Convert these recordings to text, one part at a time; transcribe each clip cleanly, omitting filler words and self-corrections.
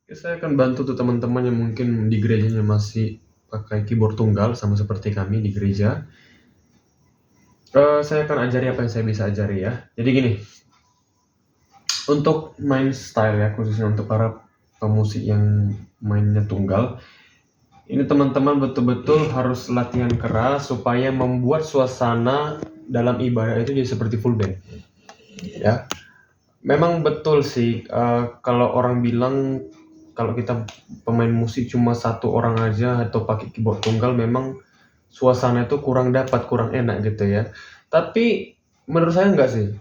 Saya akan bantu tuh teman-teman yang mungkin di gerejanya masih pakai keyboard tunggal sama seperti kami di gereja. Saya akan ajari apa yang saya bisa ajari ya. Jadi gini, untuk main style ya, khususnya untuk para pemusik yang mainnya tunggal, ini teman-teman betul-betul harus latihan keras supaya membuat suasana dalam ibadah itu jadi seperti full band. Ya, memang betul sih, kalau orang bilang kalau kita pemain musik cuma satu orang aja atau pakai keyboard tunggal memang suasana itu kurang dapat, kurang enak gitu ya. Tapi menurut saya enggak sih.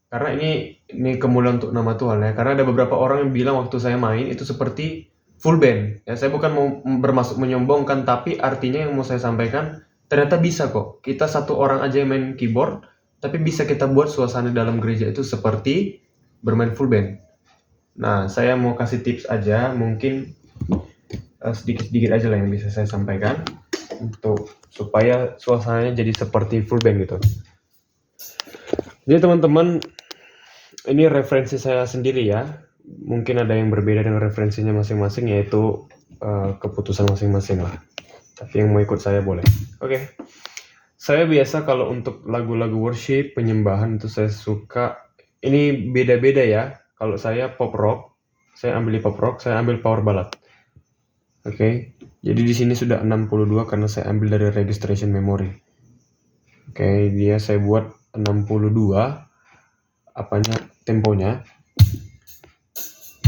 Karena ini kemuliaan untuk nama Tuhan ya. Karena ada beberapa orang yang bilang waktu saya main itu seperti full band. Ya, saya bukan mau bermaksud menyombongkan, tapi artinya yang mau saya sampaikan ternyata bisa kok. Kita satu orang aja yang main keyboard, tapi bisa kita buat suasana dalam gereja itu seperti bermain full band. Nah, saya mau kasih tips aja, mungkin sedikit-sedikit aja lah yang bisa saya sampaikan untuk supaya suasananya jadi seperti full band gitu. Jadi teman-teman, ini referensi saya sendiri ya. Mungkin ada yang berbeda dengan referensinya masing-masing, yaitu keputusan masing-masing lah. Tapi yang mau ikut saya boleh. Oke. Saya biasa kalau untuk lagu-lagu worship, penyembahan itu saya suka. Ini beda-beda ya. Kalau saya pop rock, saya ambil pop rock, saya ambil power ballad. Oke. Jadi di sini sudah 62 karena saya ambil dari registration memory. Oke, dia saya buat 62 temponya.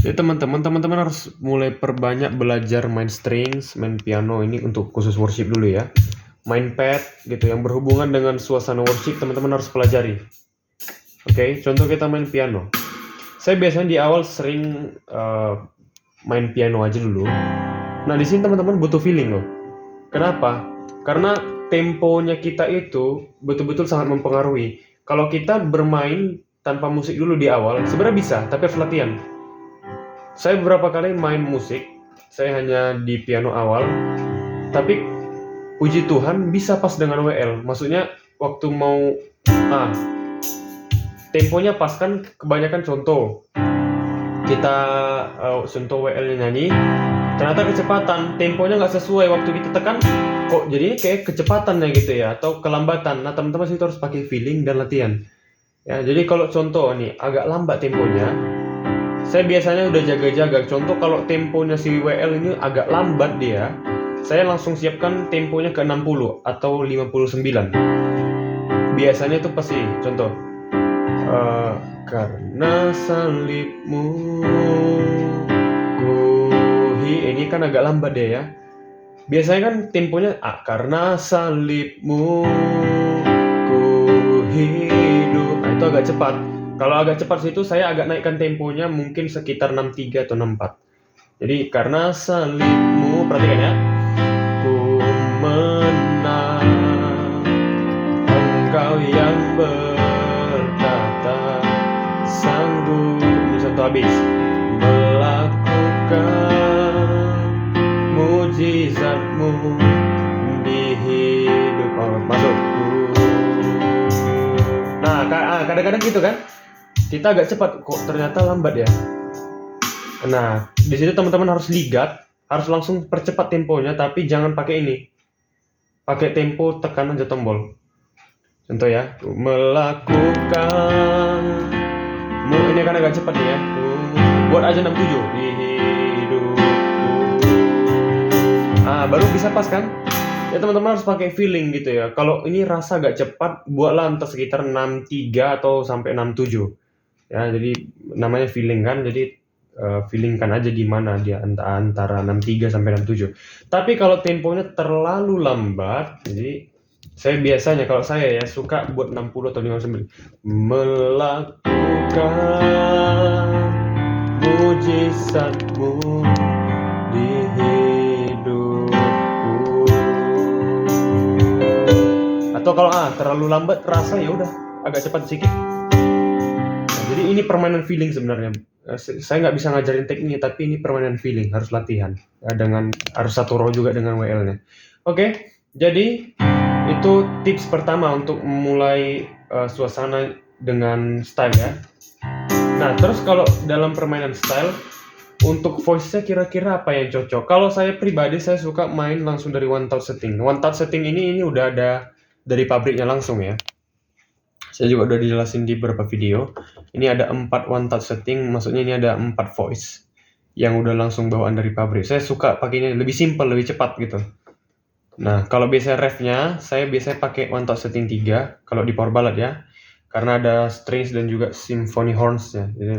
Jadi teman-teman harus mulai perbanyak belajar main strings, main piano, ini untuk khusus worship dulu ya. Main pad gitu yang berhubungan dengan suasana worship, teman-teman harus pelajari. Oke, contoh kita main piano. Saya biasanya di awal sering main piano aja dulu. Nah, di sini teman-teman butuh feeling loh. Kenapa? Karena temponya kita itu betul-betul sangat mempengaruhi. Kalau kita bermain tanpa musik dulu di awal, sebenarnya bisa, tapi harus latihan. Saya beberapa kali main musik, saya hanya di piano awal, tapi puji Tuhan bisa pas dengan WL. Maksudnya waktu mau temponya pas kan, kebanyakan contoh kita sentuh WL-nya nyanyi, ternyata kecepatan, temponya nggak sesuai waktu kita tekan, kok jadinya kayak kecepatannya gitu ya, atau kelambatan. Nah, teman-teman situ harus pakai feeling dan latihan. Ya, jadi kalau contoh nih agak lambat temponya, saya biasanya udah jaga-jaga. Contoh kalau temponya si WL ini agak lambat dia, saya langsung siapkan temponya ke 60 atau 59. Biasanya itu pasti contoh karena salibmu ini kan agak lambat deh ya. Biasanya kan temponya karena salibmu ku hidup. Nah, itu agak cepat. Kalau agak cepat situ saya agak naikkan temponya mungkin sekitar 63 atau 64. Jadi karena salibmu, perhatikan ya. Ku menang, Engkau yang berkata sanggup, ini contoh habis, melakukan mujizatmu di hidup masukku. Nah, kadang-kadang gitu kan, kita agak cepat, kok ternyata lambat ya. Nah, di situ teman-teman harus ligat, harus langsung percepat temponya, tapi jangan pakai ini. Pakai tempo tekan aja tombol. Contoh ya, melakukan, ini kan agak cepat nih ya. Buat aja 67 di hidupku. Baru bisa pas kan? Ya teman-teman harus pakai feeling gitu ya. Kalau ini rasa agak cepat, buatlah entah sekitar 63 atau sampai 67. Ya, jadi namanya feeling kan. Jadi feelingkan aja gimana dia antara 63 sampai 67. Tapi kalau temponya terlalu lambat, jadi saya biasanya kalau saya ya suka buat 60 atau 59. Melakukan mujizatmu di hidupku. Atau kalau terlalu lambat rasa, ya udah agak cepat sedikit. Nah, jadi ini permainan feeling sebenarnya. Saya nggak bisa ngajarin tekniknya, tapi ini permainan feeling, harus latihan ya, harus satu row juga dengan WL-nya. Oke, jadi itu tips pertama untuk memulai suasana dengan style ya. Nah, terus kalau dalam permainan style, Untuk voice-nya kira-kira apa yang cocok? Kalau saya pribadi saya suka main langsung dari one touch setting. One touch setting ini udah ada dari pabriknya langsung ya. Saya juga udah dijelasin di beberapa video. Ini ada 4 one touch setting, maksudnya ini ada 4 voice yang udah langsung bawaan dari pabrik. Saya suka pakainya lebih simple, lebih cepat gitu. Nah, kalau biasa ref-nya, saya biasanya pakai one touch setting 3 kalau di power ballad ya. Karena ada strings dan juga symphony horns-nya. Jadi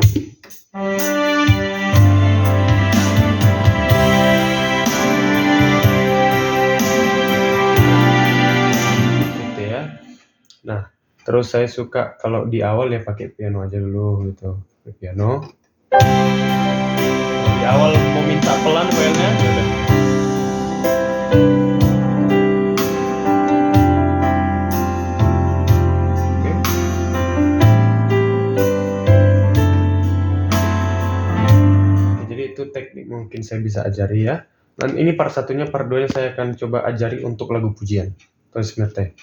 gitu ya. Nah, terus saya suka kalau di awal ya pakai piano aja dulu gitu. Pakai piano. Di awal mau minta pelan well-nya, ya udah. Oke. Oke, jadi itu teknik mungkin saya bisa ajari ya. Dan ini part 1-nya, part 2-nya saya akan coba ajari untuk lagu pujian. Terus ngerti.